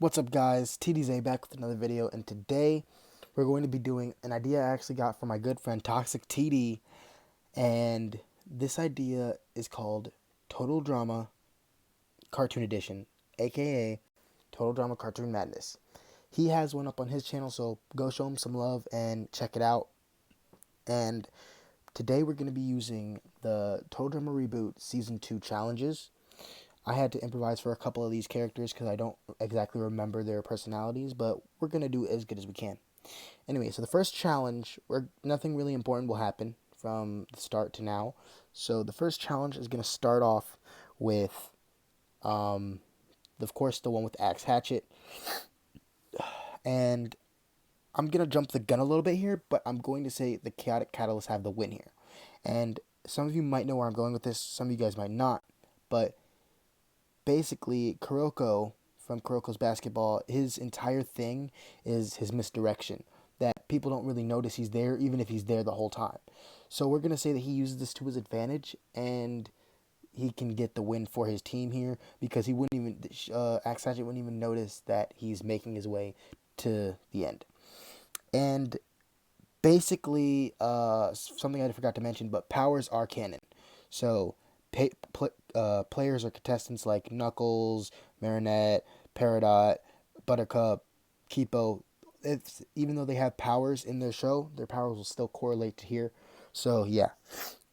What's up, guys? TDZ back with another video, and today we're going to be doing an idea I actually got from my good friend Toxic TD, and this idea is called Total Drama Cartoon Edition, aka Total Drama Cartoon Madness. He has one up on his channel, so go show him some love and check it out. And today we're going to be using the Total Drama Reboot Season 2 challenges. I had to improvise for a couple of these characters because I don't exactly remember their personalities, but we're going to do as good as we can. Anyway, so the first challenge, where nothing really important will happen from the start to now. So the first challenge is going to start off with, of course, the one with Axe Hatchet. And I'm going to jump the gun a little bit here, but I'm going to say the Chaotic Catalysts have the win here. And some of you might know where I'm going with this, some of you guys might not, but basically Kuroko from Kuroko's basketball, his entire thing is his misdirection. That people don't really notice he's there, even if he's there the whole time. So we're gonna say that he uses this to his advantage, and he can get the win for his team here because he wouldn't even Axe Hatchet wouldn't even notice that he's making his way to the end. And basically, something I forgot to mention, but powers are canon. So players or contestants like Knuckles, Marinette, Peridot, Buttercup, Kipo, even though they have powers in their show, their powers will still correlate to here. So yeah,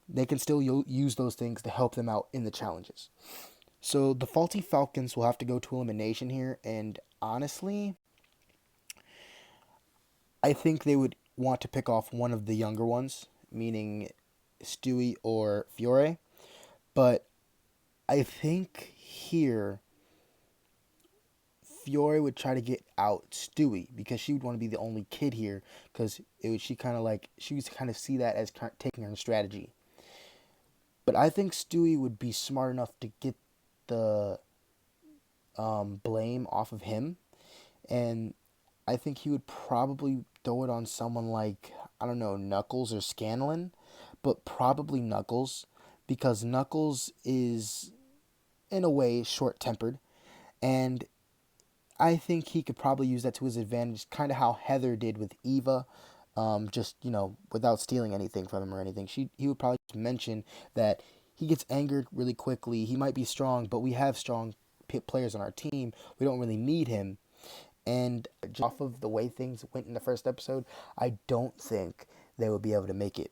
they can still use those things to help them out in the challenges. So the Faulty Falcons will have to go to elimination here, and honestly, I think they would want to pick off one of the younger ones, meaning Stewie or Fiore. But I think here Fiore would try to get out Stewie because she would want to be the only kid here because she kind of like she used to kind of see that as taking her strategy. But I think Stewie would be smart enough to get the blame off of him, and I think he would probably throw it on someone like, I don't know, Knuckles or Scanlan, but probably Knuckles because Knuckles is in a way short tempered, and I think he could probably use that to his advantage, kind of how Heather did with Eva, just without stealing anything from him or anything. He would probably just mention that he gets angered really quickly. He might be strong, but we have strong players on our team. We don't really need him. And just off of the way things went in the first episode, I don't think they would be able to make it.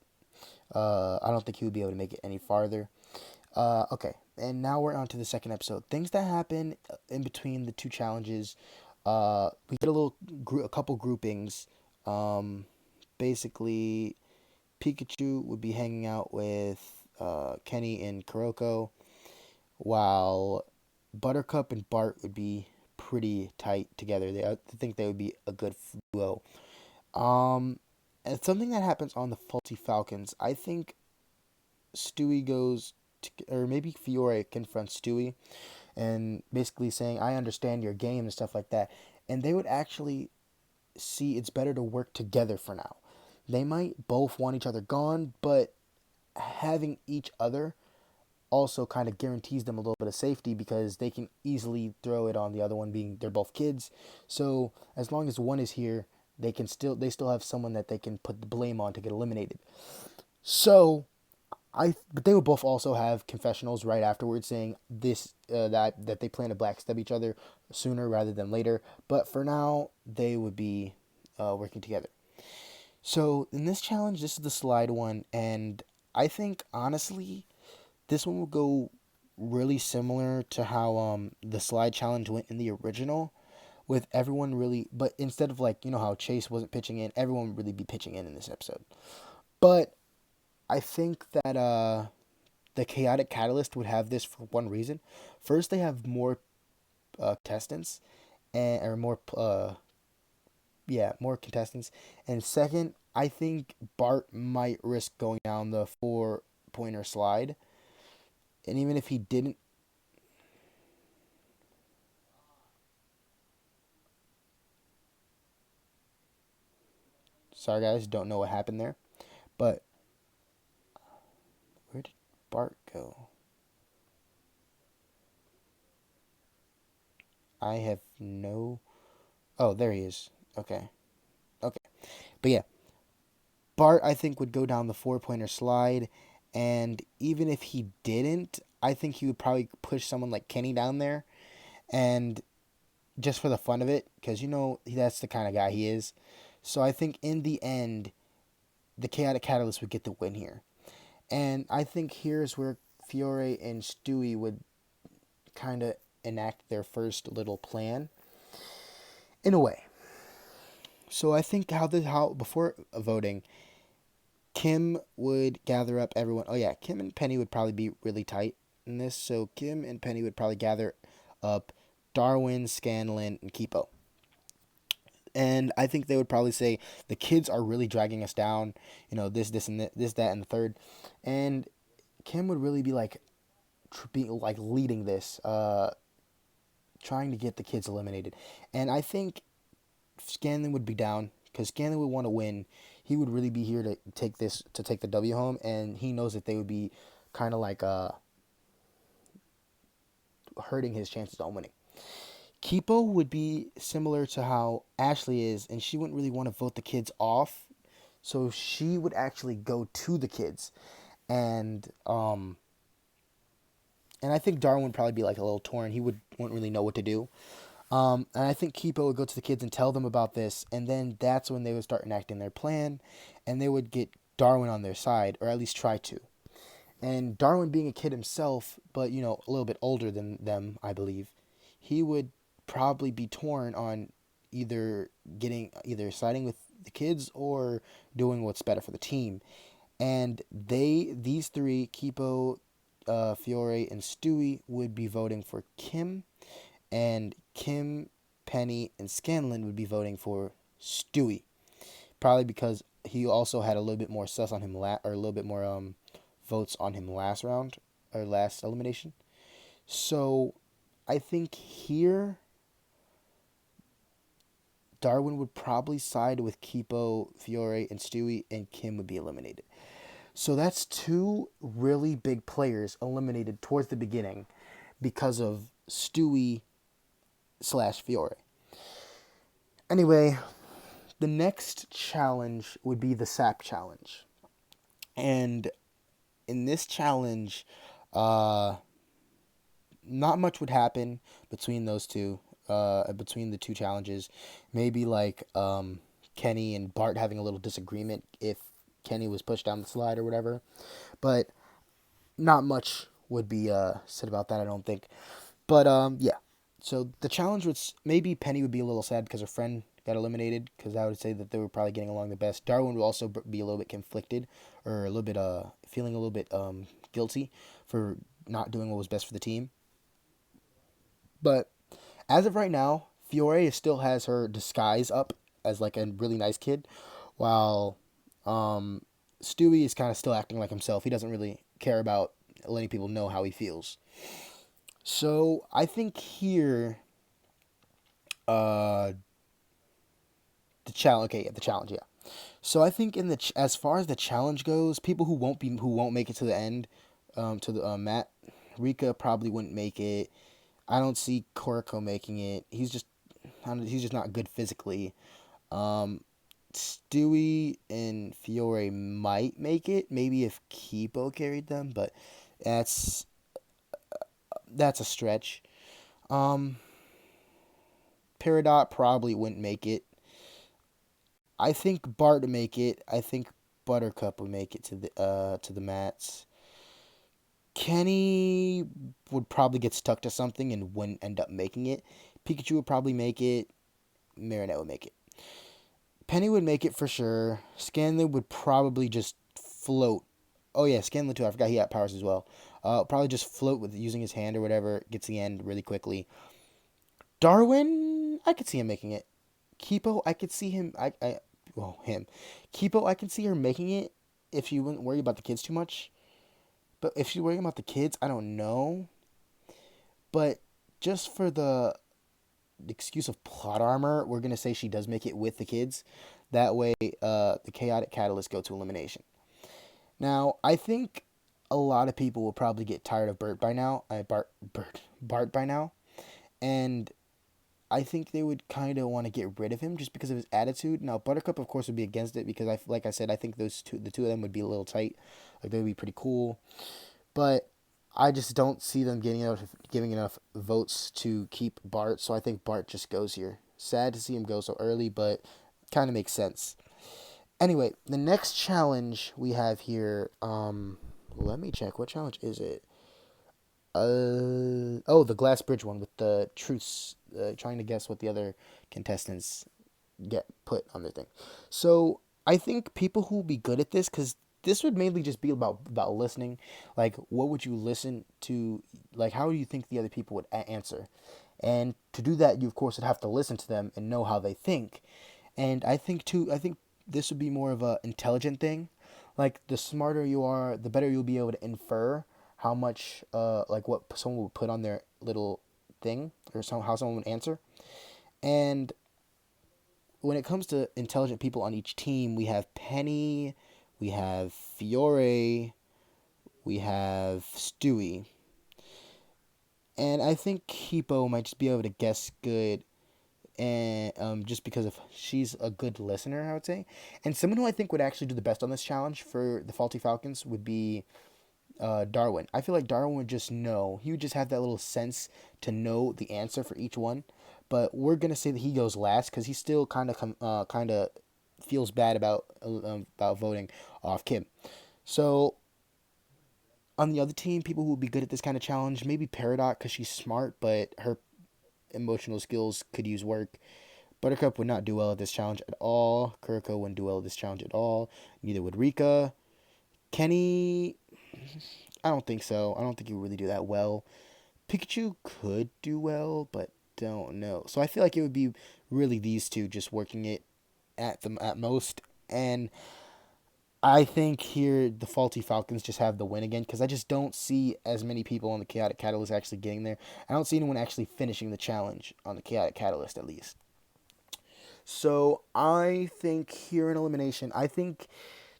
I don't think he would be able to make it any farther. Okay, and now we're on to the second episode. Things that happen in between the two challenges. We get a couple groupings. Um, Basically, Pikachu would be hanging out with Kenny and Kuroko, while Buttercup and Bart would be pretty tight together. I think they would be a good duo. Um, and something that happens on the Faulty Falcons, I think Stewie goes to, or maybe Fiore confronts Stewie and basically saying, I understand your game and stuff like that. And they would actually see it's better to work together for now. They might both want each other gone, but having each other also kind of guarantees them a little bit of safety because they can easily throw it on the other one, being they're both kids. So as long as one is here, they still have someone that they can put the blame on to get eliminated. So but they would both also have confessionals right afterwards saying that they plan to backstab each other sooner rather than later. But for now, they would be working together. So in this challenge, this is the slide one, and I think honestly, this one will go really similar to how the slide challenge went in the original, with everyone really, but instead of like how Chase wasn't pitching in, everyone would really be pitching in this episode. But I think that the Chaotic Catalyst would have this for one reason. First, they have more contestants, or more contestants. And second, I think Bart might risk going down the 4-pointer slide. And even if he didn't, sorry guys, don't know what happened there. But where did Bart go? I have no. Oh, there he is. Okay. Okay. But yeah, Bart, I think, would go down the 4 pointer slide. And even if he didn't, I think he would probably push someone like Kenny down there. And just for the fun of it, because that's the kind of guy he is. So I think in the end, the Chaotic Catalyst would get the win here. And I think here's where Fiore and Stewie would kind of enact their first little plan in a way. So I think how before voting, Kim would gather up everyone. Oh yeah, Kim and Penny would probably be really tight in this. So Kim and Penny would probably gather up Darwin, Scanlon, and Kipo. And I think they would probably say the kids are really dragging us down. This, and this, that, and the third. And Kim would really be like, being like leading this, trying to get the kids eliminated. And I think Scanlon would be down because Scanlon would want to win. He would really be here to take the W home, and he knows that they would be kind of like hurting his chances on winning. Kipo would be similar to how Ashley is, and she wouldn't really want to vote the kids off, so she would actually go to the kids, and I think Darwin would probably be like a little torn. He wouldn't really know what to do. And I think Kipo would go to the kids and tell them about this, and then that's when they would start enacting their plan, and they would get Darwin on their side, or at least try to. And Darwin, being a kid himself, but a little bit older than them, I believe, he would probably be torn on either siding with the kids or doing what's better for the team. And these three, Kipo, Fiore, and Stewie, would be voting for Kim, and Kim, Penny, and Scanlon would be voting for Stewie. Probably because he also had a little bit more sus on him, or a little bit more votes on him last round, or last elimination. So I think here Darwin would probably side with Kipo, Fiore, and Stewie, and Kim would be eliminated. So that's two really big players eliminated towards the beginning because of Stewie slash Fiore. Anyway, the next challenge would be the SAP challenge. And in this challenge, uh, not much would happen between those two, between the two challenges. Maybe like Kenny and Bart having a little disagreement if Kenny was pushed down the slide or whatever. But not much would be said about that, I don't think. But yeah. So the challenge was maybe Penny would be a little sad because her friend got eliminated, because I would say that they were probably getting along the best. Darwin would also be a little bit conflicted, or a little bit feeling a little bit guilty for not doing what was best for the team. But as of right now, Fiore still has her disguise up as like a really nice kid, while Stewie is kind of still acting like himself. He doesn't really care about letting people know how he feels. So I think here, uh, the challenge. Okay, yeah, the challenge. Yeah. So I think as far as the challenge goes, people who won't make it to the end, to the Matt, Rika probably wouldn't make it. I don't see Koriko making it. He's just not good physically. Um, Stewie and Fiore might make it, maybe if Kipo carried them, but that's that's a stretch. Um, Peridot probably wouldn't make it. I think Bart would make it. I think Buttercup would make it to the mats. Kenny would probably get stuck to something and wouldn't end up making it. Pikachu would probably make it. Marinette would make it. Penny would make it for sure. Scanlan would probably just float. Oh yeah, Scanlan too. I forgot he had powers as well. Probably just float with using his hand or whatever. Gets the end really quickly. Darwin, I could see him making it. Kipo, I could see him. Well, him. Kipo, I could see her making it if she wouldn't worry about the kids too much. But if she's worrying about the kids, I don't know. But just for the excuse of plot armor, we're gonna say she does make it with the kids. That way, the chaotic catalyst go to elimination. Now, I think a lot of people will probably get tired of Bart by now. Bart by now, and I think they would kind of want to get rid of him just because of his attitude. Now, Buttercup, of course, would be against it because like I said, I think the two of them would be a little tight. Like they would be pretty cool, but I just don't see them giving enough votes to keep Bart. So I think Bart just goes here. Sad to see him go so early, but kind of makes sense. Anyway, the next challenge we have here. Let me check. What challenge is it? Oh, the glass bridge one with the truths. Trying to guess what the other contestants get put on their thing. So I think people who will be good at this, because this would mainly just be about listening. Like, what would you listen to? Like, how do you think the other people would answer? And to do that, you of course would have to listen to them and know how they think. And I think too, I think this would be more of a intelligent thing. Like the smarter you are, the better you'll be able to infer how much, like what someone would put on their little thing, or how someone would answer. And when it comes to intelligent people on each team, we have Penny, we have Fiore, we have Stewie, and I think Kipo might just be able to guess good, and just because of she's a good listener, I would say. And someone who I think would actually do the best on this challenge for the Faulty Falcons would be Darwin. I feel like Darwin would just know. He would just have that little sense to know the answer for each one. But we're gonna say that he goes last because he still kind of feels bad about voting off Kim. So on the other team, people who would be good at this kind of challenge, maybe Peridot because she's smart, but her emotional skills could use work. Buttercup would not do well at this challenge at all. Kuriko wouldn't do well at this challenge at all. Neither would Rika. Kenny, I don't think so. I don't think he would really do that well. Pikachu could do well, but don't know. So I feel like it would be really these two just working it at most. And I think here the Faulty Falcons just have the win again because I just don't see as many people on the Chaotic Catalyst actually getting there. I don't see anyone actually finishing the challenge on the Chaotic Catalyst at least. So I think here in elimination, I think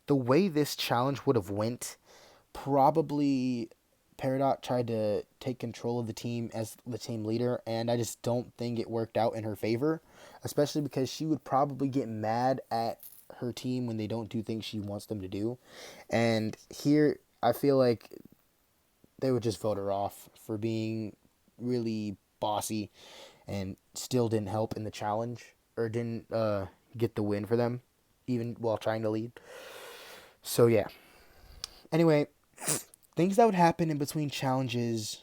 the way this challenge would have went, probably Peridot tried to take control of the team as the team leader, and I just don't think it worked out in her favor, especially because she would probably get mad at her team when they don't do things she wants them to do. And here, I feel like they would just vote her off for being really bossy and still didn't help in the challenge or didn't get the win for them, even while trying to lead. So, yeah. Anyway, things that would happen in between challenges,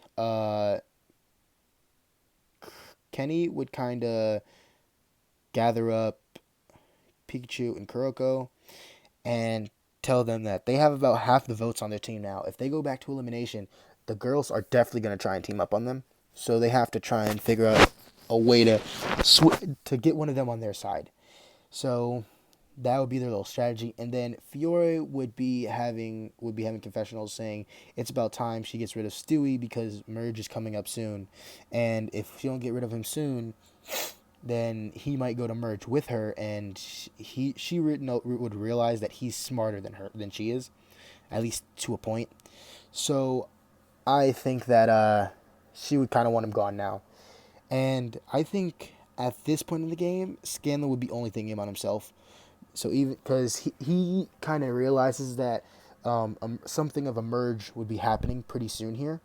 Kenny would kind of gather up Pikachu and Kuroko and tell them that they have about half the votes on their team now. If they go back to elimination, the girls are definitely going to try and team up on them. So they have to try and figure out a way to get one of them on their side. So that would be their little strategy. And then Fiore would be having confessionals saying it's about time she gets rid of Stewie because Merge is coming up soon, and if she don't get rid of him soon, then he might go to Merge with her, and she would realize that he's smarter than she is, at least to a point. So I think that she would kind of want him gone now, and I think at this point in the game, Scanlan would be only thinking about himself. So even because he kind of realizes that something of a merge would be happening pretty soon here,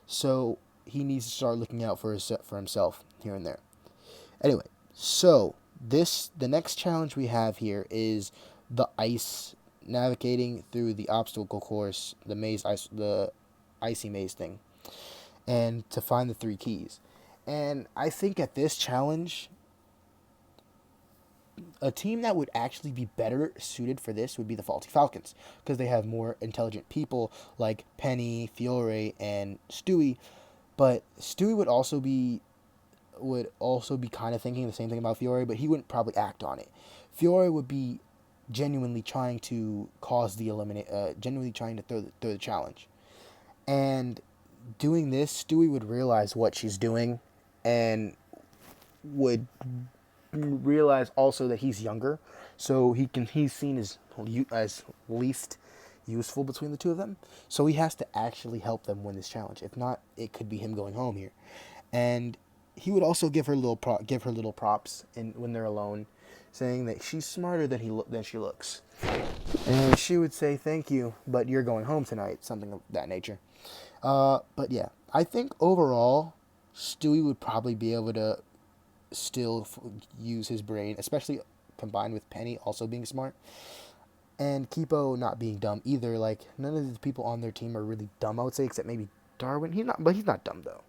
so he needs to start looking out for himself here and there. Anyway, so the next challenge we have here is the ice navigating through the obstacle course, the icy maze thing, and to find the three keys. And I think at this challenge, a team that would actually be better suited for this would be the Faulty Falcons because they have more intelligent people like Penny, Fiore, and Stewie. But Stewie would also be kind of thinking the same thing about Fiore, but he wouldn't probably act on it. Fiore would be genuinely trying to genuinely trying to throw the challenge, and doing this, Stewie would realize what she's doing, and would realize also that he's younger, so he's seen as least useful between the two of them. So he has to actually help them win this challenge. If not, it could be him going home here. And he would also give her little props in when they're alone, saying that she's smarter than she looks, and she would say thank you, but you're going home tonight, something of that nature. But yeah, I think overall, Stewie would probably be able to still use his brain, especially combined with Penny also being smart and Kipo not being dumb either. Like none of the people on their team are really dumb, I would say, except maybe Darwin. He's not dumb though.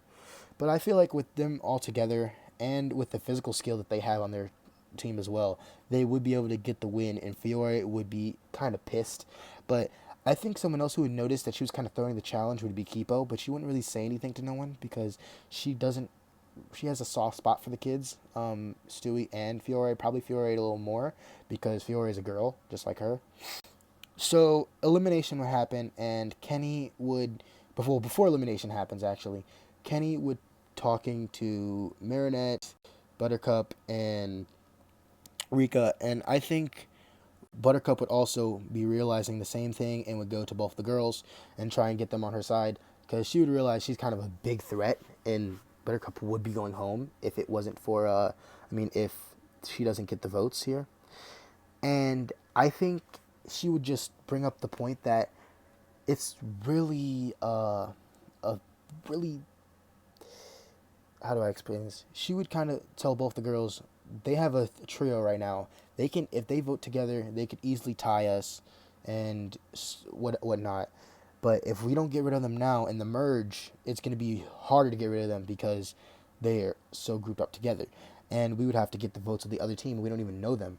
But I feel like with them all together and with the physical skill that they have on their team as well, they would be able to get the win. And Fiore would be kind of pissed, but I think someone else who would notice that she was kind of throwing the challenge would be Kipo, but she wouldn't really say anything to no one because she doesn't. She has a soft spot for the kids, Stewie and Fiore. Probably Fiore a little more because Fiore is a girl, just like her. So elimination would happen, and Kenny would before elimination happens. Actually, Kenny would talking to Marinette, Buttercup, and Rika, and I think Buttercup would also be realizing the same thing and would go to both the girls and try and get them on her side because she would realize she's kind of a big threat, and Buttercup would be going home if it wasn't for if she doesn't get the votes here. And I think she would just bring up the point that it's really a really how do I explain this? She would kind of tell both the girls they have a trio right now. They can if they vote together, they could easily tie us and whatnot. But if we don't get rid of them now in the merge, it's going to be harder to get rid of them because they're so grouped up together. And we would have to get the votes of the other team. We don't even know them.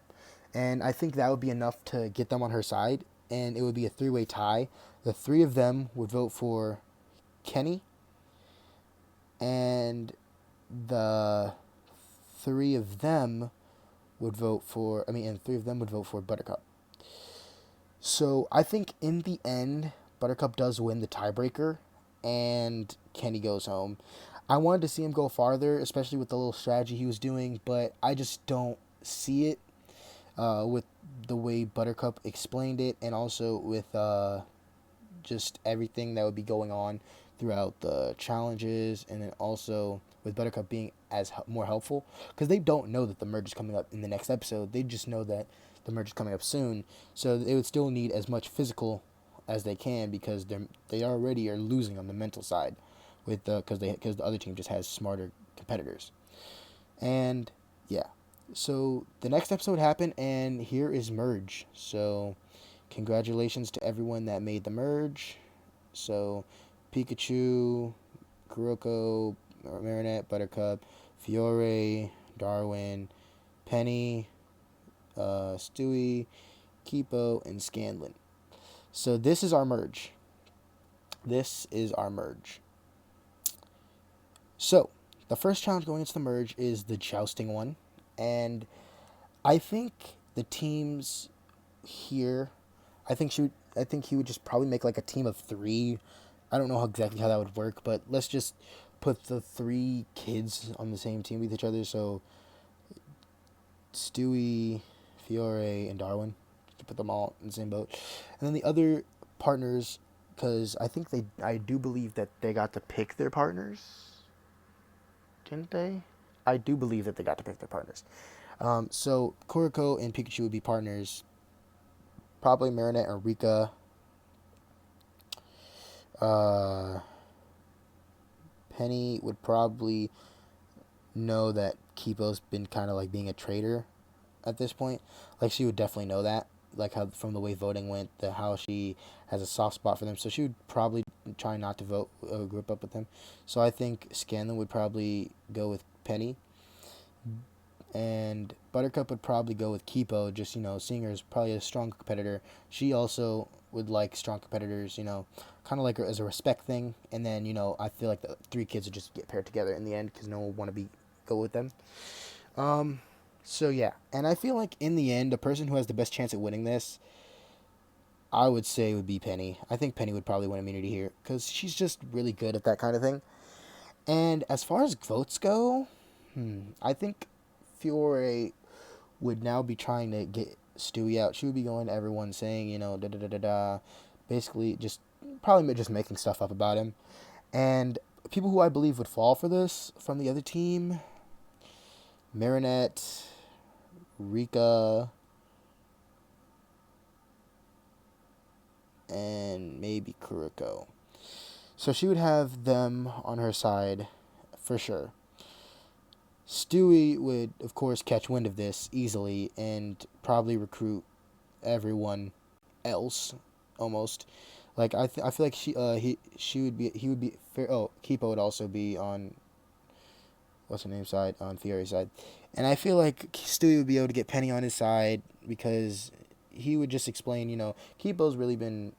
And I think that would be enough to get them on her side. And it would be a three-way tie. The three of them would vote for Kenny. And the three of them would vote for, and three of them would vote for Buttercup. So I think in the end, Buttercup does win the tiebreaker, and Kenny goes home. I wanted to see him go farther, especially with the little strategy he was doing, but I just don't see it with the way Buttercup explained it, and also with just everything that would be going on throughout the challenges, and then also with Buttercup being as more helpful because they don't know that the merge is coming up in the next episode. They just know that the merge is coming up soon, so they would still need as much physical as they can because they already are losing on the mental side with because the other team just has smarter competitors. And yeah, so the next episode happened, and here is merge. So congratulations to everyone that made the merge. So Pikachu, Kuroko, Marinette, Buttercup, Fiore, Darwin, Penny, Stewie, Kipo, and Scanlan. So this is our merge. This is our merge. So the first challenge going into the merge is the jousting one, and I think the teams here, I think he would just probably make like a team of three. I don't know exactly how that would work, but let's just put the three kids on the same team with each other. So Stewie, Fiore, and Darwin, to put them all in the same boat, and then the other partners, because I do believe that they got to pick their partners, didn't they? I do believe that they got to pick their partners. So Kuroko and Pikachu would be partners. Probably Marinette and Rika. Uh, Penny would probably know that Kipo's been kind of like being a traitor at this point. Like she would definitely know that. Like how from the way voting went, how she has a soft spot for them. So she would probably try not to vote group up with them. So I think Scanlan would probably go with Penny, and Buttercup would probably go with Kipo. Just seeing her as probably a strong competitor. She also would like strong competitors. Kind of like her as a respect thing. And then I feel like the three kids would just get paired together in the end because no one would want to go with them. So yeah, and I feel like in the end, the person who has the best chance at winning this, I would say would be Penny. I think Penny would probably win immunity here because she's just really good at that kind of thing. And as far as votes go, I think Fiore would now be trying to get Stewie out. She would be going to everyone saying, da da da da da, basically just probably just making stuff up about him. And people who I believe would fall for this from the other team: Marinette, Rika, and maybe Kuriko. So she would have them on her side for sure. Stewie would, of course, catch wind of this easily and probably recruit everyone else almost. Like I feel like she would be he would be fair. Oh, Kipo would also be on what's her name side, on Fiore's side, and I feel like Stewie would be able to get Penny on his side because he would just explain. Kipo's really been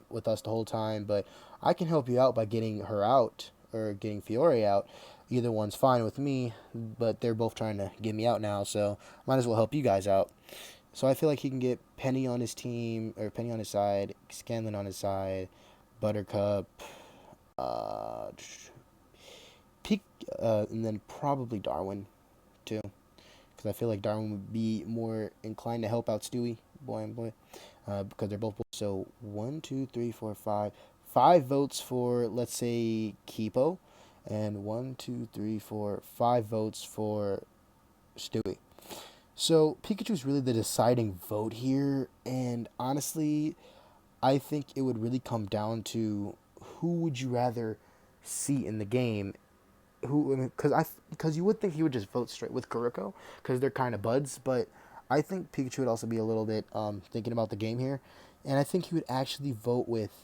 with us the whole time, but I can help you out by getting her out or getting Fiore out. Either one's fine with me, but they're both trying to get me out now, so might as well help you guys out. So I feel like he can get Penny on his team, or Penny on his side, Scanlon on his side, Buttercup, uh, Peak, and then probably Darwin too, because I feel like Darwin would be more inclined to help out Stewie, boy and boy, because they're both. So 1, 2, 3, 4, 5 for, let's say, Kipo, and 1, 2, 3, 4, 5 votes for Stewie. So Pikachu's really the deciding vote here, and honestly, I think it would really come down to who would you rather see in the game. Because you would think he would just vote straight with Kuriko because they're kind of buds, but I think Pikachu would also be a little bit thinking about the game here, and I think he would actually vote with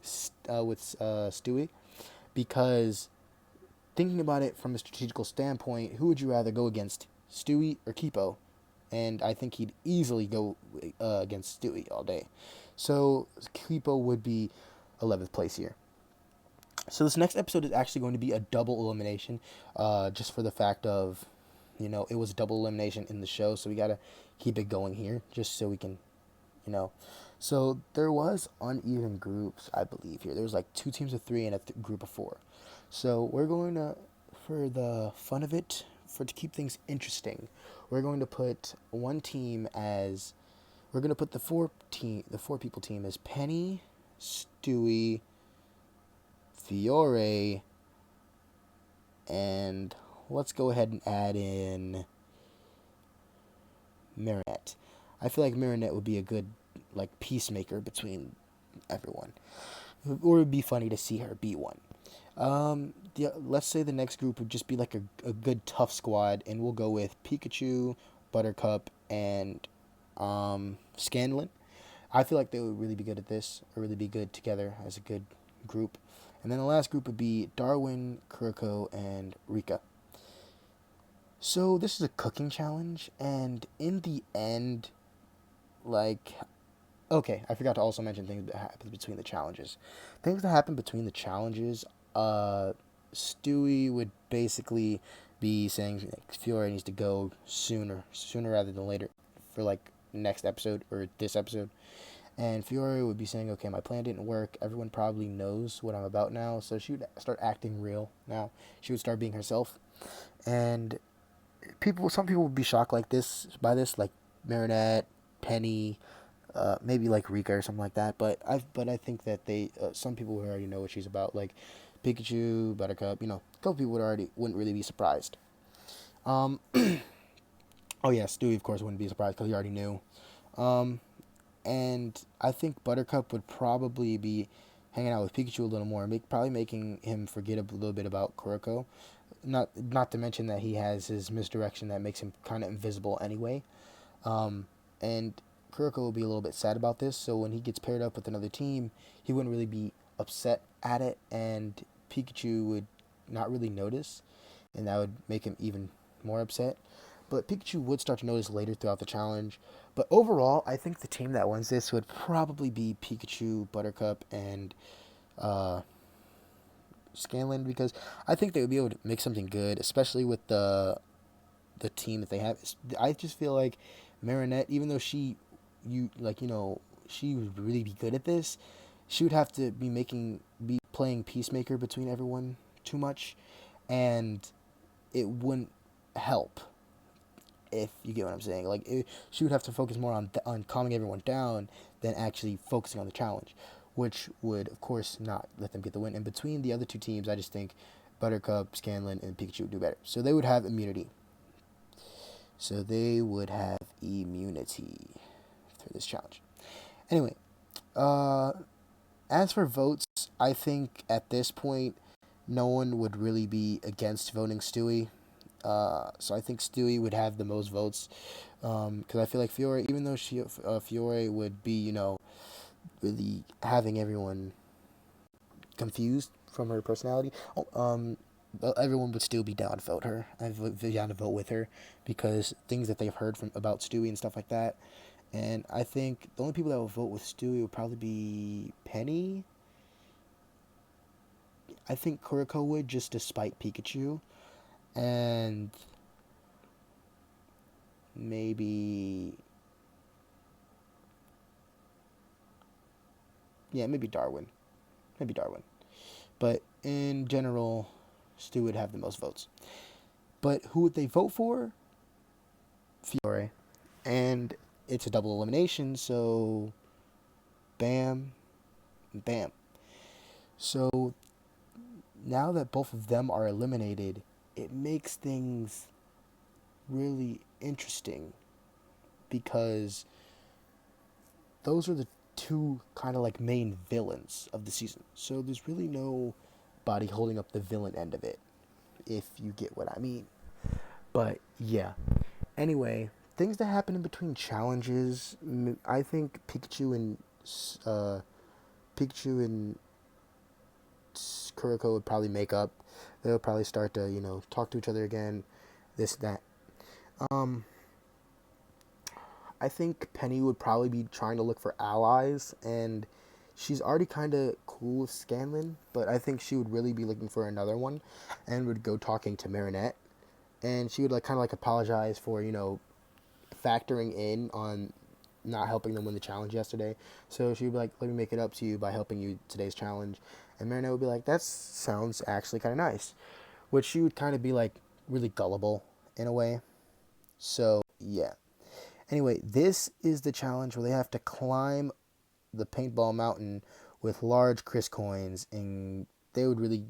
Stewie because thinking about it from a strategical standpoint, who would you rather go against, Stewie or Kipo? And I think he'd easily go against Stewie all day. So Kipo would be 11th place here. So this next episode is actually going to be a double elimination, just for the fact of, it was a double elimination in the show, so we gotta keep it going here, just so we can, you know. So there was uneven groups, I believe here. There was like 2 teams of 3 and a group of 4. So we're going to, for the fun of it, to keep things interesting, we're going to put the 4 people team as Penny, Stewie, Fiore, and let's go ahead and add in Marinette. I feel like Marinette would be a good peacemaker between everyone. Or it would be funny to see her be one. Let's say the next group would just be like a good tough squad, and we'll go with Pikachu, Buttercup, and Scanlan. I feel like they would really be good at this, or really be good together as a good group. And then the last group would be Darwin, Kuriko, and Rika. So this is a cooking challenge, and in the end, okay, I forgot to also mention things that happen between the challenges. Things that happen between the challenges, Stewie would basically be saying Fiore needs to go sooner rather than later, for next episode or this episode. And Fiore would be saying, okay, my plan didn't work. Everyone probably knows what I'm about now. So she would start acting real now. She would start being herself. And some people would be shocked by this, like Marinette, Penny, maybe like Rika or something like that. But I think that some people would already know what she's about, like Pikachu, Buttercup. A couple people wouldn't really be surprised. Um, oh yeah, Stewie of course wouldn't be surprised because he already knew. Um, and I think Buttercup would probably be hanging out with Pikachu a little more, probably making him forget a little bit about Kuriko. Not to mention that he has his misdirection that makes him kind of invisible anyway. And Kuriko will be a little bit sad about this, so when he gets paired up with another team, he wouldn't really be upset at it, and Pikachu would not really notice, and that would make him even more upset. But Pikachu would start to notice later throughout the challenge. But overall, I think the team that wins this would probably be Pikachu, Buttercup, and uh, Scanlan, because I think they would be able to make something good, especially with the team that they have. I just feel like Marinette, even though she would really be good at this, she would have to be playing peacemaker between everyone too much, and it wouldn't help, if you get what I'm saying. She would have to focus more on calming everyone down than actually focusing on the challenge. which would, of course, not let them get the win. And between the other two teams, I just think Buttercup, Scanlan, and Pikachu would do better. So they would have immunity. So they would have immunity through this challenge. Anyway, uh, as for votes, I think at this point, no one would really be against voting Stewie. So I think Stewie would have the most votes because I feel like Fiore, even though Fiore would be, really having everyone confused from her personality. Everyone would still be down to vote her. I would be down to vote with her because things that they've heard from about Stewie and stuff like that. And I think the only people that would vote with Stewie would probably be Penny. I think Kuriko would, just despite Pikachu, and maybe maybe Darwin. Maybe Darwin. But in general, Stu would have the most votes. But who would they vote for? Fiore. And it's a double elimination, so bam, bam. So now that both of them are eliminated, it makes things really interesting because those are the two kind of like main villains of the season. So there's really nobody holding up the villain end of it, if you get what I mean. But yeah. Anyway, things that happen in between challenges, I think uh, Pikachu and Kuriko would probably make up. They'll probably start to talk to each other again, this that. Um, I think Penny would probably be trying to look for allies, and she's already kind of cool with Scanlan, but I think she would really be looking for another one, and would go talking to Marinette, and she would like kind of like apologize for factoring in on not helping them win the challenge yesterday. So she would be like, "Let me make it up to you by helping you today's challenge," and Marinette would be like, "That sounds actually kind of nice," which she would kind of be like really gullible in a way. So yeah. Anyway, this is the challenge where they have to climb the paintball mountain with large Chris coins, and they would really,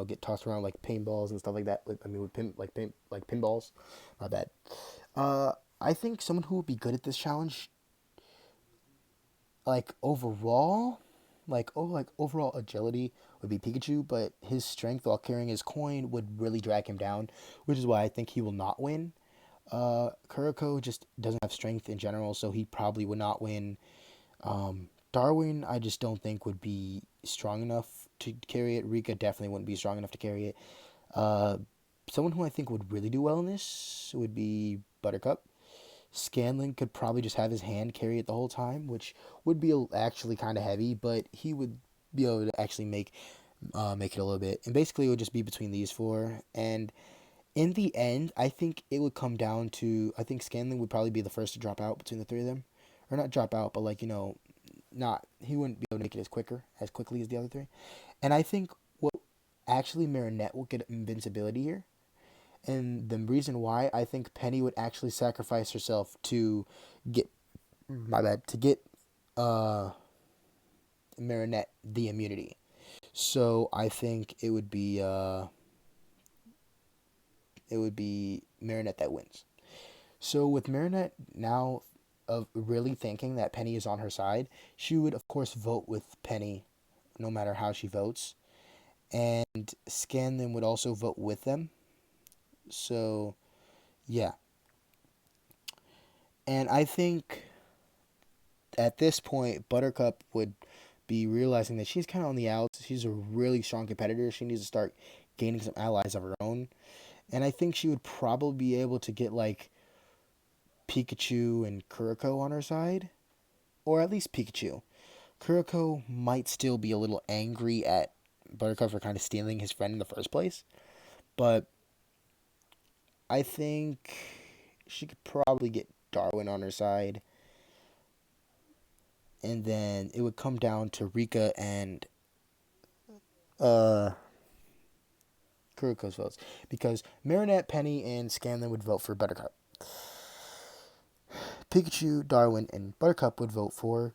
get tossed around like paintballs and stuff like that. Like, I mean, with pinballs. My bad. Uh, I think someone who would be good at this challenge, like overall, like overall agility would be Pikachu, but his strength while carrying his coin would really drag him down, which is why I think he will not win. Kuriko just doesn't have strength in general, so he probably would not win. Darwin, I just don't think would be strong enough to carry it. Rika definitely wouldn't be strong enough to carry it. Uh, Someone who I think would really do well in this would be Buttercup. Scanlan could probably just have his hand carry it the whole time, which would be actually kind of heavy, but he would be able to actually make it a little bit. And basically, it would just be between these four. And in the end, I think it would come down to, I think Scanlan would probably be the first to drop out between the three of them, or not drop out, but like not he wouldn't be able to make it as quickly as the other three. And I think what actually Marinette will get invincibility here. And the reason why I think Penny would actually sacrifice herself to get my bad to get uh Marinette the immunity. So I think it would be Marinette that wins. So with Marinette now of really thinking that Penny is on her side, she would of course vote with Penny no matter how she votes. And Scanlan would also vote with them. So yeah. And I think at this point Buttercup would be realizing that she's kind of on the outs. She's a really strong competitor. She needs to start gaining some allies of her own. And I think she would probably be able to get like Pikachu and Kuriko on her side, or at least Pikachu. Kuriko might still be a little angry at Buttercup for kind of stealing his friend in the first place, but I think she could probably get Darwin on her side, and then it would come down to Rika and uh Kuriko's votes because Marinette, Penny, and Scanlan would vote for Buttercup. Pikachu, Darwin, and Buttercup would vote for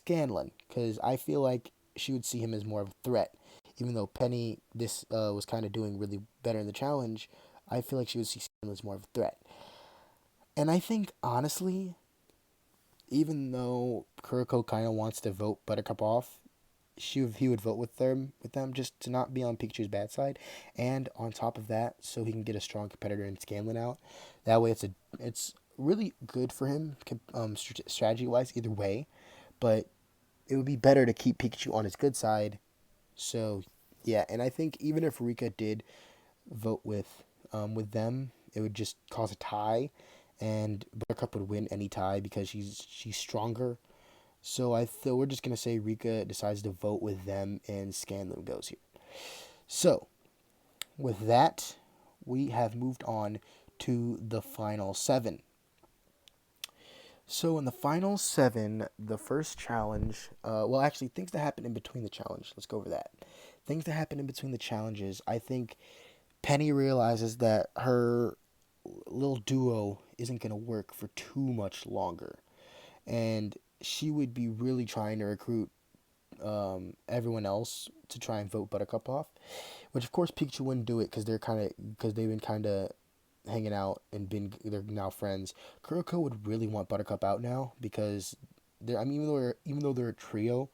Scanlan, because I feel like she would see him as more of a threat. Even though Penny this was kind of doing really better in the challenge, I feel like she would see Scanlan as more of a threat. And I think honestly, even though Kuriko kind of wants to vote Buttercup off, he would vote with them just to not be on Pikachu's bad side, and on top of that, so he can get a strong competitor in Scanlan out. That way, it's really good for him, strategy wise either way. But it would be better to keep Pikachu on his good side. So yeah, and I think even if Rika did vote with them, it would just cause a tie, and Buttercup would win any tie because she's stronger. So we're just gonna say Rika decides to vote with them, and Scanlan goes here. So with that, we have moved on to the final seven. So in the final seven, the first challenge, well, actually, things that happen in between the challenge. Let's go over that. Things that happen in between the challenges. I think Penny realizes that her little duo isn't gonna work for too much longer, and she would be really trying to recruit everyone else to try and vote Buttercup off. Which of course Pikachu wouldn't do it because they've been kind of hanging out and they're now friends. Kuroko would really want Buttercup out now because even though they're a trio,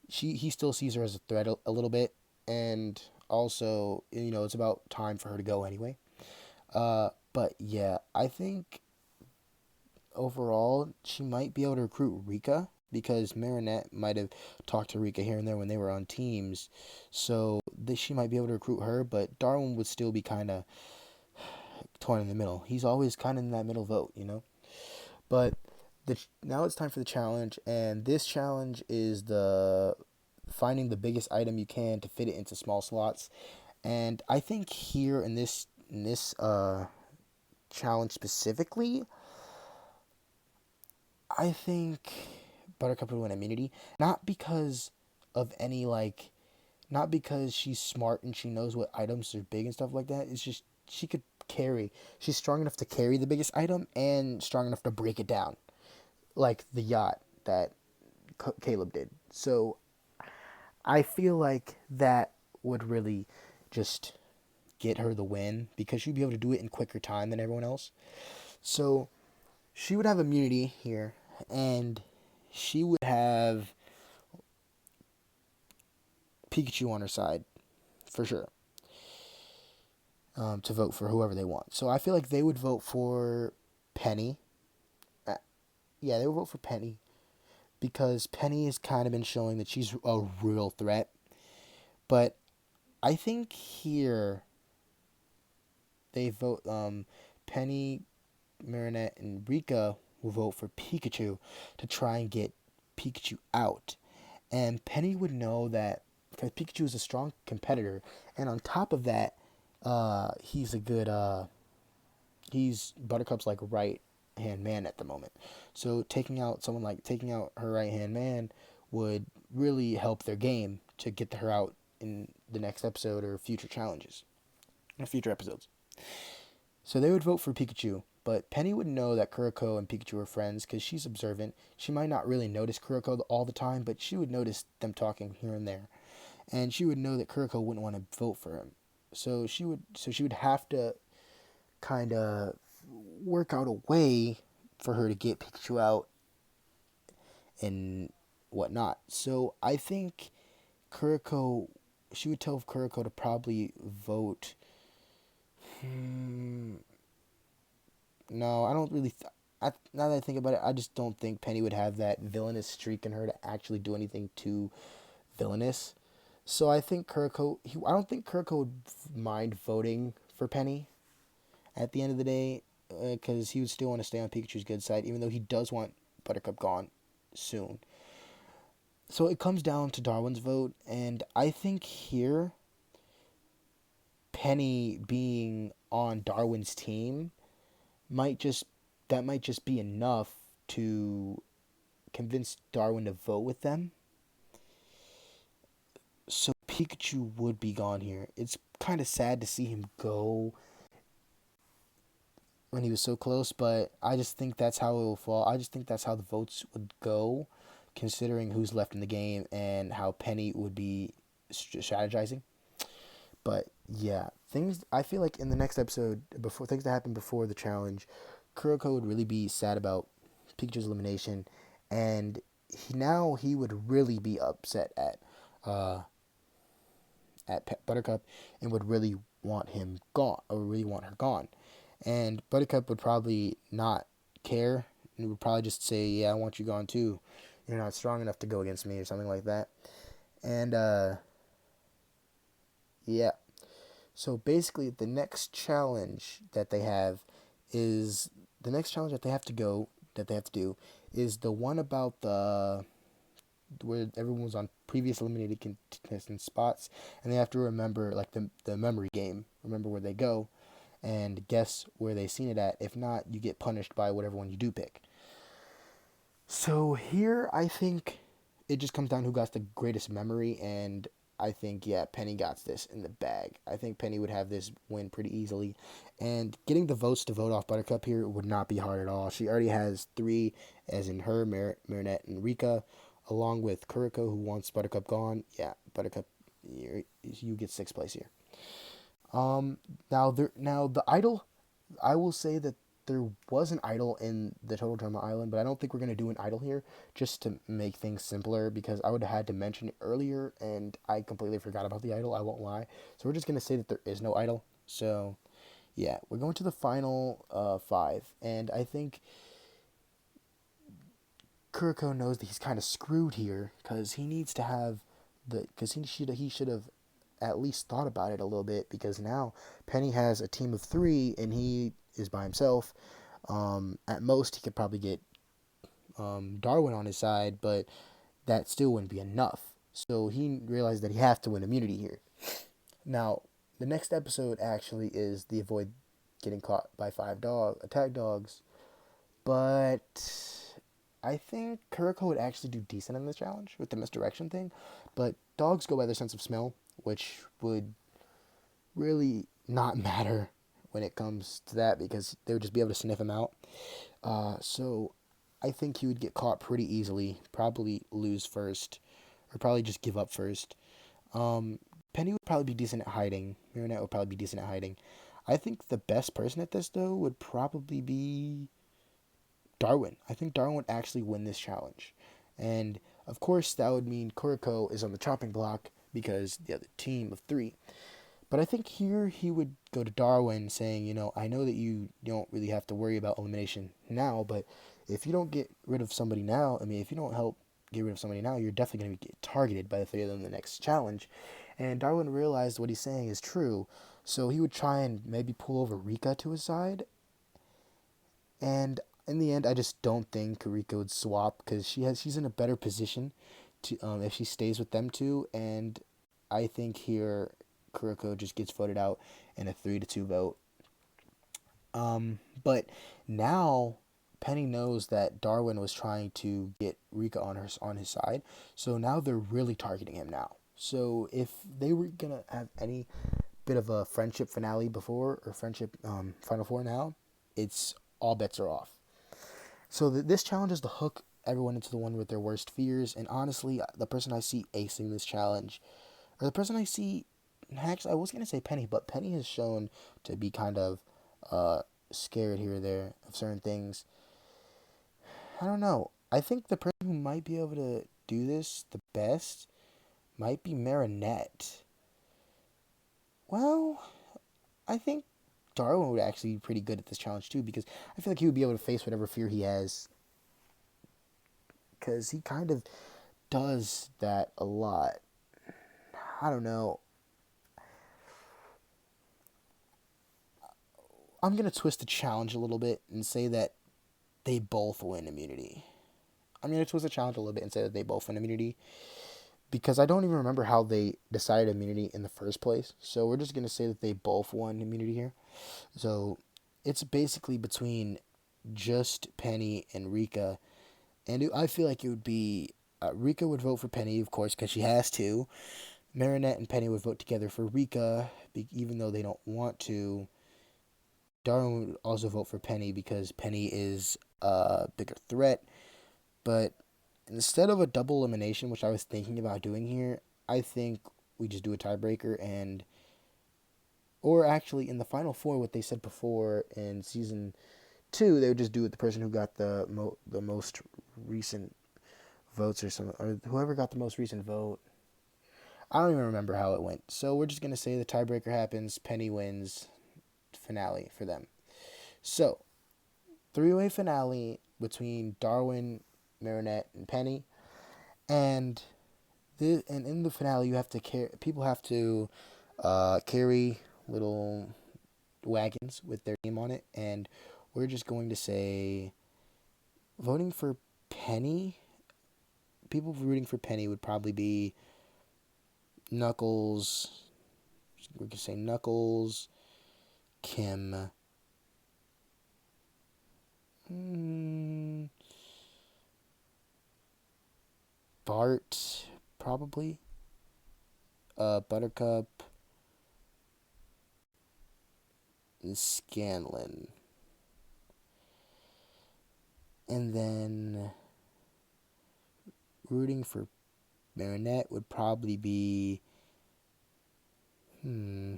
he still sees her as a threat a little bit, and also it's about time for her to go anyway. But yeah, I think overall she might be able to recruit Rika because Marinette might have talked to Rika here and there when they were on teams, so she might be able to recruit her. But Darwin would still be kind of torn in the middle. He's always kind of in that middle vote. But now it's time for the challenge, and this challenge is the finding the biggest item you can to fit it into small slots. And I think here in this challenge specifically, I think Buttercup would win immunity, not because of any not because she's smart and she knows what items are big and stuff like that. It's just she could carry. She's strong enough to carry the biggest item and strong enough to break it down, like the yacht that Caleb did. So I feel like that would really just get her the win because she'd be able to do it in quicker time than everyone else. So she would have immunity here, and she would have Pikachu on her side for sure, to vote for whoever they want. So I feel like they would vote for Penny. Uh, yeah, they would vote for Penny because Penny has kind of been showing that she's a real threat. But I think here they vote Penny, Marinette, and Rika will vote for Pikachu to try and get Pikachu out. And Penny would know that because Pikachu is a strong competitor, and on top of that, he's a good he's Buttercup's like right hand man at the moment. So taking out her right hand man would really help their game to get her out in the next episode or future challenges or future episodes. So they would vote for Pikachu, but Penny would know that Kuroko and Pikachu are friends because she's observant. She might not really notice Kuroko all the time, but she would notice them talking here and there, and she would know that Kuroko wouldn't want to vote for him. So she would have to kind of work out a way for her to get Pikachu out and whatnot. So I think Kuroko, she would tell Kuroko to probably vote. Hmm, no, I don't really. Now that I think about it, I just don't think Penny would have that villainous streak in her to actually do anything too villainous. So I think I don't think Kuroko would mind voting for Penny at the end of the day, because he would still want to stay on Pikachu's good side, even though he does want Buttercup gone soon. So it comes down to Darwin's vote, and I think here, Penny being on Darwin's team might just that might just be enough to convince Darwin to vote with them. So Pikachu would be gone here. It's kind of sad to see him go when he was so close, but I just think that's how it will fall. I just think that's how the votes would go considering who's left in the game and how Penny would be strategizing. But yeah, things I feel like in the next episode, before things that happen before the challenge, Kuroko would really be sad about Pikachu's elimination, and now he would really be upset uh, Buttercup and would really want him gone or really want her gone. And Buttercup would probably not care and would probably just say, "Yeah, I want you gone too. You're not strong enough to go against me," or something like that. And yeah. So basically, the next challenge that they have to go that they have to do is the one about the where everyone was on previous eliminated contestant spots, and they have to remember like the memory game. Remember where they go, and guess where they seen it at. If not, you get punished by whatever one you do pick. So here, I think it just comes down to who got the greatest memory, and I think yeah, Penny got this in the bag. I think Penny would have this win pretty easily, and getting the votes to vote off Buttercup here would not be hard at all. She already has three, as in her, Marinette, and Rika, along with Kuriko, who wants Buttercup gone. Yeah, Buttercup, you get sixth place here. Now the idol, I will say that there was an idol in the Total Drama Island, but I don't think we're gonna do an idol here just to make things simpler because I would have had to mention it earlier and I completely forgot about the idol. I won't lie. So we're just gonna say that there is no idol. So yeah, we're going to the final five, and I think Kuriko knows that he's kind of screwed here because he needs to have because he should have at least thought about it a little bit because now Penny has a team of three and he is by himself. At most, he could probably get Darwin on his side, but that still wouldn't be enough. So he realized that he has to win immunity here. Now, the next episode actually is the avoid getting caught by five attack dogs, but I think Kuriko would actually do decent in this challenge with the misdirection thing. But dogs go by their sense of smell, which would really not matter when it comes to that because they would just be able to sniff him out. So I think he would get caught pretty easily, probably lose first, or probably just give up first. Um, Penny would probably be decent at hiding. Marinette would probably be decent at hiding. I think the best person at this, though, would probably be Darwin. I think Darwin would actually win this challenge. And, of course, that would mean Kuriko is on the chopping block because the other team of three. But I think here he would go to Darwin saying, I know that you don't really have to worry about elimination now, but if you don't get rid of somebody now, if you don't help get rid of somebody now, you're definitely going to get targeted by the three of them in the next challenge. And Darwin realized what he's saying is true, so he would try and maybe pull over Rika to his side. And in the end, I just don't think Rika would swap because she's in a better position to if she stays with them two. And I think here Kuriko just gets voted out in a 3-2 vote. But now Penny knows that Darwin was trying to get Rika on his side, so now they're really targeting him now. So if they were gonna have any bit of a friendship finale before or friendship final four now, it's all bets are off. So this challenge is to hook everyone into the one with their worst fears, and honestly, the person I see acing this challenge, or the person I see, actually, I was gonna say Penny, but Penny has shown to be kind of scared here or there of certain things. I don't know. I think the person who might be able to do this the best might be Marinette. Well, I think Darwin would actually be pretty good at this challenge too because I feel like he would be able to face whatever fear he has because he kind of does that a lot. I don't know. I'm going to twist the challenge a little bit and say that they both win immunity. I'm going to twist the challenge a little bit and say that they both win immunity because I don't even remember how they decided immunity in the first place. So we're just going to say that they both won immunity here. So it's basically between just Penny and Rika. And I feel like it would be Rika would vote for Penny, of course, because she has to. Marinette and Penny would vote together for Rika, even though they don't want to. Darwin would also vote for Penny because Penny is a bigger threat. But instead of a double elimination, which I was thinking about doing here, I think we just do a tiebreaker and, or actually in the final four, what they said before in season two, they would just do it the person who got the most recent votes or something, or whoever got the most recent vote. I don't even remember how it went. So we're just gonna say the tiebreaker happens, Penny wins, finale for them. So three-way finale between Darwin, Marinette, and Penny, and and in the finale you have to people have to carry little wagons with their name on it, and we're just going to say voting for Penny. People rooting for Penny would probably be Knuckles. We could say Knuckles, Kim, mm, Bart, probably, Buttercup, and Scanlan. And then rooting for Marinette would probably be. Hmm.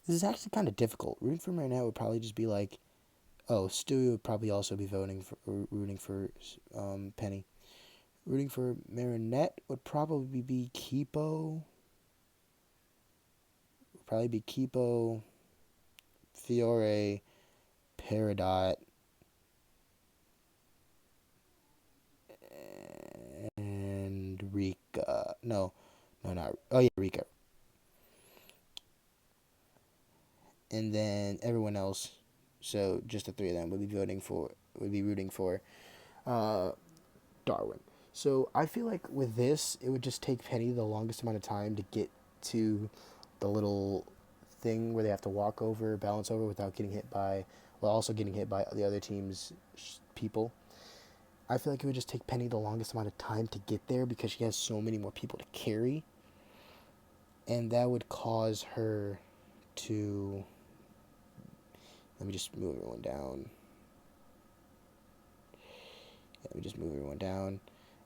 This is actually kind of difficult. Rooting for Marinette would probably just be like, oh, Stewie would probably also be rooting for Penny. Rooting for Marinette would probably be Kipo. Would probably be Kipo, Fiore, Peridot, and Rika. No, no, not. Oh yeah, Rika. And then everyone else. So just the three of them would be rooting for uh, Darwin. So I feel like with this, it would just take Penny the longest amount of time to get to the little thing where they have to walk over, balance over without getting hit by, while also getting hit by the other team's people. I feel like it would just take Penny the longest amount of time to get there because she has so many more people to carry, and that would cause her to. Let me just move everyone down. Let me just move everyone down.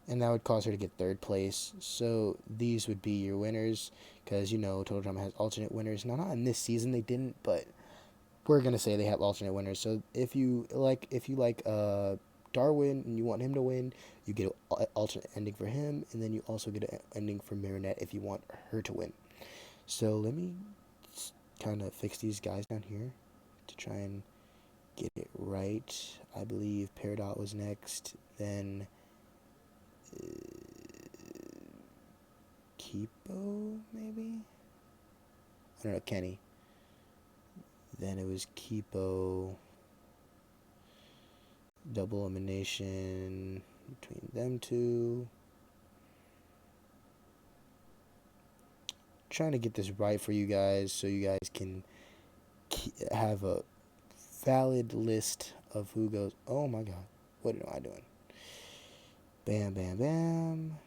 And that would cause her to get third place. So these would be your winners, because Total Drama has alternate winners. Now, not in this season they didn't, but we're gonna say they have alternate winners. So if you like Darwin and you want him to win, you get an alternate ending for him, and then you also get an ending for Marinette if you want her to win. So let me kind of fix these guys down here to try and get it right. I believe Peridot was next, then Kipo, maybe? I don't know, Kenny. Then it was Kipo, double elimination between them two. Trying to get this right for you guys so you guys can have a valid list of who goes. Oh my god, what am I doing? Bam, bam, bam.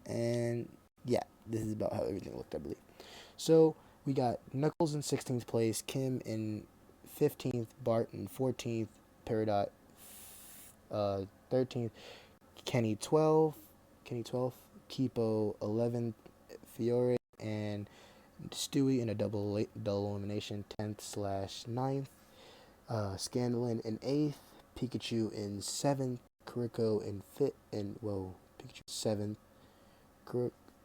And yeah, this is about how everything looked, I believe. So we got Knuckles in 16th place, Kim in 15th, Bart in 14th, Peridot 13th, Kenny 12th, Kipo 11th, Fiore and Stewie in a double elimination 10th slash 9th, Scanlan in 8th, Pikachu in 7th, Kuriko in 5th, and whoa, Pikachu 7th,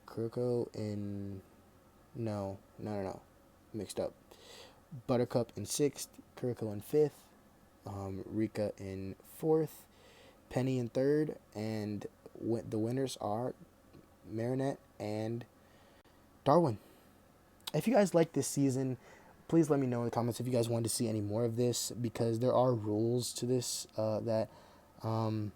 Kuriko in no, mixed up. Buttercup in 6th, Kuriko in 5th, Rika in 4th, Penny in 3rd, and the winners are Marinette and Darwin. If you guys like this season, please let me know in the comments if you guys want to see any more of this, because there are rules to this that um,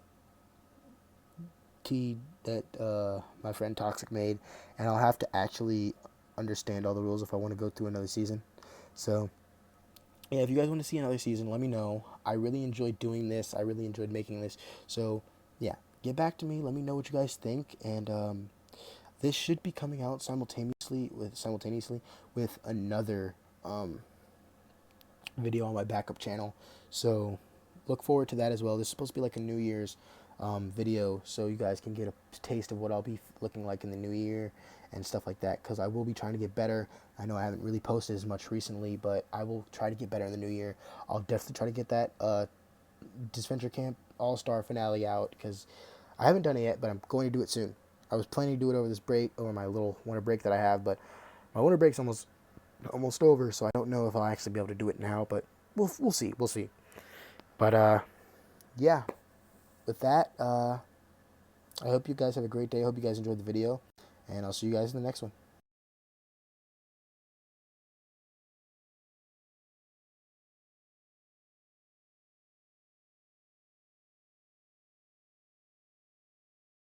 my friend Toxic made, and I'll have to actually understand all the rules if I want to go through another season. So yeah, if you guys want to see another season, let me know. I really enjoyed doing this. I really enjoyed making this. So yeah, get back to me. Let me know what you guys think, and this should be coming out simultaneously with another video on my backup channel. So look forward to that as well. This is supposed to be like a New Year's video, so you guys can get a taste of what I'll be looking like in the new year and stuff like that, because I will be trying to get better. I know I haven't really posted as much recently, but I will try to get better in the new year. I'll definitely try to get that Disventure Camp All-Star finale out, because I haven't done it yet, but I'm going to do it soon. I was planning to do it over this break, over my little winter break that I have, but my winter break's almost over, so I don't know if I'll actually be able to do it now, but we'll see. We'll see. But yeah, with that, I hope you guys have a great day. I hope you guys enjoyed the video, and I'll see you guys in the next one.